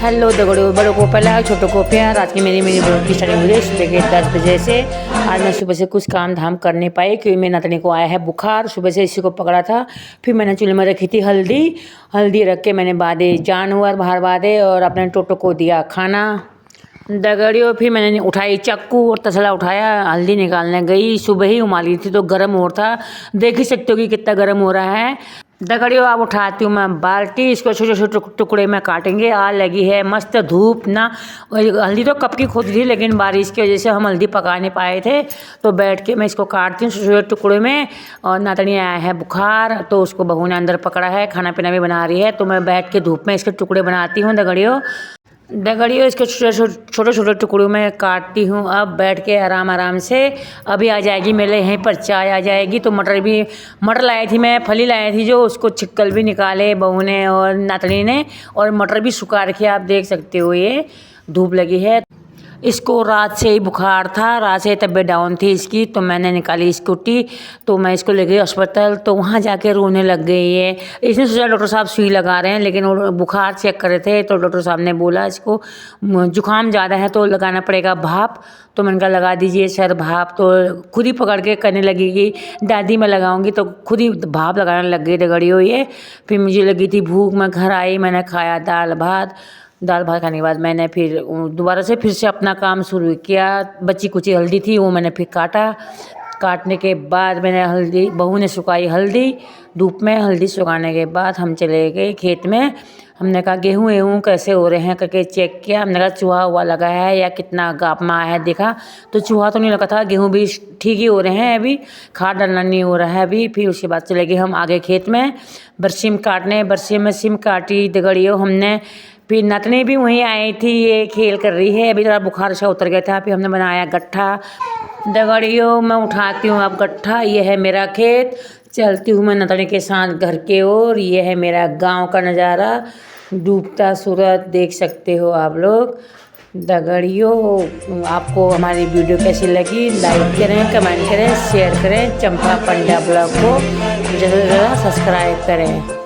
Hello दगड़ियों, बड़ों को पहला छोटों को प्यार। आज की मेरी ब्लॉग की स्टार्टिंग हुई सुबह के 10 बजे से। आज मैं सुबह से कुछ काम धाम कर नहीं पाई क्योंकि मेरे नातनी को आया है बुखार। सुबह से इसी को पकड़ा था। फिर मैंने चूल्हे में रखी थी हल्दी रख के मैंने बांधे जानवर बाहर बांधे और अपने टोटो को दिया खाना। दगड़ियों फिर मैंने उठाई चाकू और तसला उठाया, हल्दी निकालने गई। सुबह ही उमाली थी तो गर्म हो रहा था, देख ही सकते हो कि कितना गर्म हो रहा है। दगड़ियों अब उठाती हूँ मैं बाल्टी, इसको छोटे छोटे टुकड़े में काटेंगे। आग लगी है मस्त धूप ना। हल्दी तो कब की खोदी थी लेकिन बारिश की वजह से हम हल्दी पका नहीं पाए थे, तो बैठ के मैं इसको काटती हूँ छोटे छोटे टुकड़े में। और नातनी आया है बुखार तो उसको बहू ने अंदर पकड़ा है, खाना पीना भी बना रही है, तो मैं बैठ के धूप में इसके टुकड़े बनाती हूँ। दगड़ियों इसके छोटे छोटे टुकड़ों में काटती हूँ। अब बैठ के आराम से। अभी आ जाएगी मेरे यहीं पर चाय आ जाएगी। तो मटर लाई थी मैं, फली लाई थी जो, उसको छिक्कल भी निकाले बहू ने और नातनी ने, और मटर भी सुखा रखे आप देख सकते हो। ये धूप लगी है। इसको रात से ही बुखार था, रात से तबीयत डाउन थी इसकी, तो मैंने निकाली स्कूटी, तो मैं इसको ले गई अस्पताल। तो वहाँ जाके रोने लग गई है। इसने सोचा डॉक्टर साहब सुई लगा रहे हैं, लेकिन वो बुखार चेक कर रहे थे तो डॉक्टर साहब ने बोला इसको जुकाम ज़्यादा है तो लगाना पड़ेगा भाप। तो मैंने कहा लगा दीजिए सर भाप। तो खुद ही पकड़ के करने लगी कि दादी मैं लगाऊंगी, तो खुद ही भाप लगाने लग गई दगड़ियों ये। फिर मुझे लगी थी भूख, मैं घर आई, मैंने खाया दाल भात खाने के बाद मैंने फिर दोबारा से फिर से अपना काम शुरू किया। बची कुची हल्दी थी वो मैंने फिर काटने के बाद मैंने बहू ने सुखाई हल्दी धूप में। हल्दी सुखाने के बाद हम चले गए खेत में। हमने कहा गेहूँ कैसे हो रहे हैं करके चेक किया। हमने कहा चूहा हुआ लगा है या कितना गाप में आया है देखा, तो चूहा तो नहीं लगा था, गेहूँ भी ठीक ही हो रहे हैं, अभी खाद डालना नहीं हो रहा है अभी। फिर उसके बाद चले गए हम आगे खेत में बरसीम काटने। बरसीम में सिम काटी दगड़ियों हमने। फिर नतनी भी वहीं आई थी, ये खेल कर रही है। अभी थोड़ा बुखार सा उतर गया था। फिर हमने बनाया गट्ठा। दगड़ियों मैं उठाती हूँ अब गट्ठा। ये है मेरा खेत, चलती हूँ मैं नतनी के साथ घर के ओर। ये है मेरा गांव का नज़ारा, डूबता सूरज देख सकते हो आप लोग। दगड़ियों आपको हमारी वीडियो कैसी लगी लाइक करें, कमेंट करें, शेयर करें। चंपा पंडा ब्लॉग को ज़्यादा से ज़्यादा सब्सक्राइब करें।